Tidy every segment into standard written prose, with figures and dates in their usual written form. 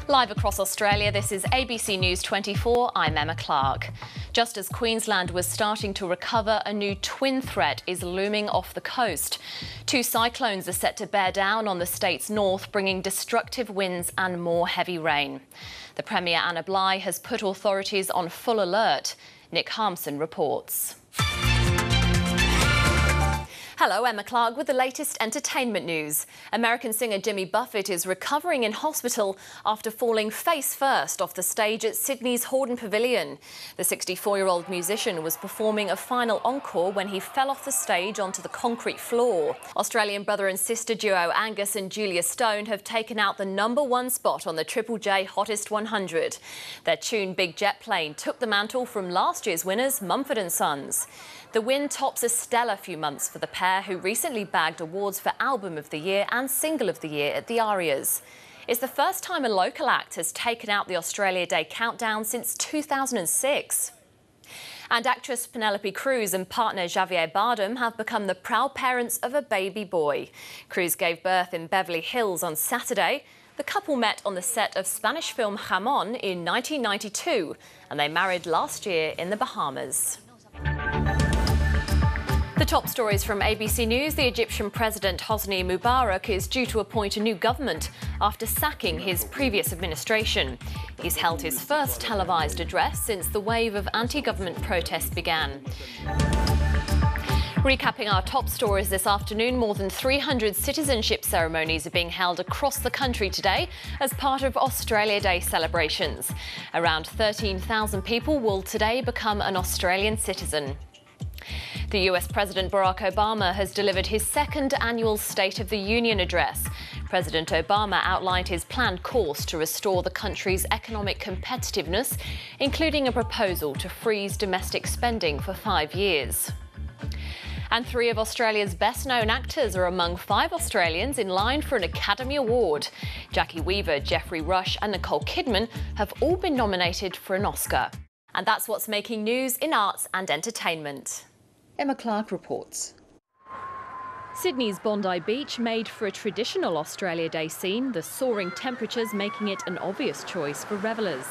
Live across Australia, this is ABC News 24. I'm Emma Clark. Just as Queensland was starting to recover, a new twin threat is looming off the coast. Two cyclones are set to bear down on the state's north, bringing destructive winds and more heavy rain. The Premier Anna Bligh has put authorities on full alert. Nick Harmson reports. Hello, Emma Clark with the latest entertainment news. American singer Jimmy Buffett is recovering in hospital after falling face first off the stage at Sydney's Hordern Pavilion. The 64-year-old musician was performing a final encore when he fell off the stage onto the concrete floor. Australian brother and sister duo Angus and Julia Stone have taken out the #1 spot on the Triple J Hottest 100. Their tune Big Jet Plane took the mantle from last year's winners Mumford & Sons. The win tops a stellar few months for the pair, who recently bagged awards for Album of the Year and Single of the Year at the ARIAs. It's the first time a local act has taken out the Australia Day countdown since 2006. And actress Penelope Cruz and partner Javier Bardem have become the proud parents of a baby boy. Cruz gave birth in Beverly Hills on Saturday. The couple met on the set of Spanish film Jamón in 1992, and they married last year in the Bahamas. The top stories from ABC News. The Egyptian President Hosni Mubarak is due to appoint a new government after sacking his previous administration. He's held his first televised address since the wave of anti-government protests began. Recapping our top stories this afternoon, more than 300 citizenship ceremonies are being held across the country today as part of Australia Day celebrations. Around 13,000 people will today become an Australian citizen. The US President Barack Obama has delivered his second annual State of the Union address. President Obama outlined his planned course to restore the country's economic competitiveness, including a proposal to freeze domestic spending for 5 years. And 3 of Australia's best-known actors are among 5 Australians in line for an Academy Award. Jackie Weaver, Geoffrey Rush and Nicole Kidman have all been nominated for an Oscar. And that's what's making news in arts and entertainment. Emma Clark reports. Sydney's Bondi Beach made for a traditional Australia Day scene, the soaring temperatures making it an obvious choice for revellers.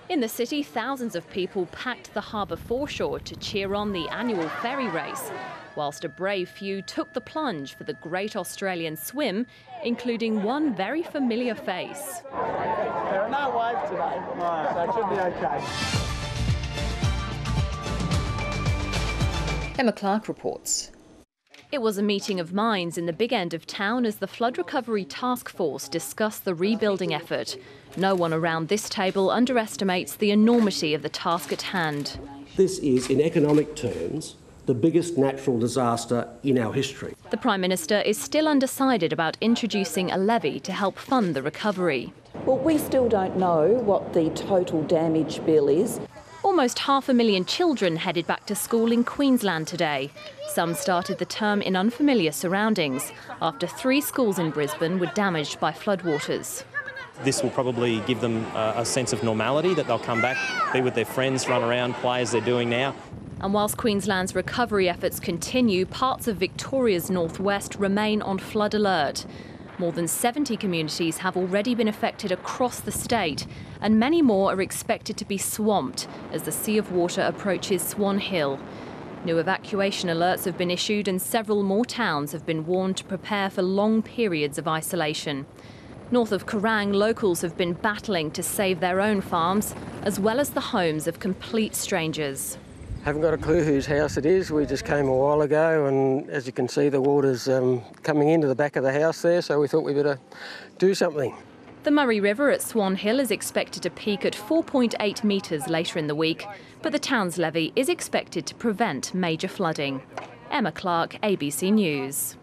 In the city, thousands of people packed the harbour foreshore to cheer on the annual ferry race, whilst a brave few took the plunge for the Great Australian Swim, including one very familiar face. There are no waves today, so it should be okay. Emma Clark reports. It was a meeting of minds in the big end of town as the Flood Recovery Task Force discussed the rebuilding effort. No one around this table underestimates the enormity of the task at hand. This is, in economic terms, the biggest natural disaster in our history. The Prime Minister is still undecided about introducing a levy to help fund the recovery. Well, we still don't know what the total damage bill is. Almost 500,000 children headed back to school in Queensland today. Some started the term in unfamiliar surroundings after 3 schools in Brisbane were damaged by floodwaters. This will probably give them a sense of normality, that they'll come back, be with their friends, run around, play as they're doing now. And whilst Queensland's recovery efforts continue, parts of Victoria's northwest remain on flood alert. More than 70 communities have already been affected across the state, and many more are expected to be swamped as the sea of water approaches Swan Hill. New evacuation alerts have been issued and several more towns have been warned to prepare for long periods of isolation. North of Kerrang, locals have been battling to save their own farms, as well as the homes of complete strangers. Haven't got a clue whose house it is. We just came a while ago and as you can see the water's coming into the back of the house there, so we thought we better do something. The Murray River at Swan Hill is expected to peak at 4.8 metres later in the week, but the town's levy is expected to prevent major flooding. Emma Clark, ABC News.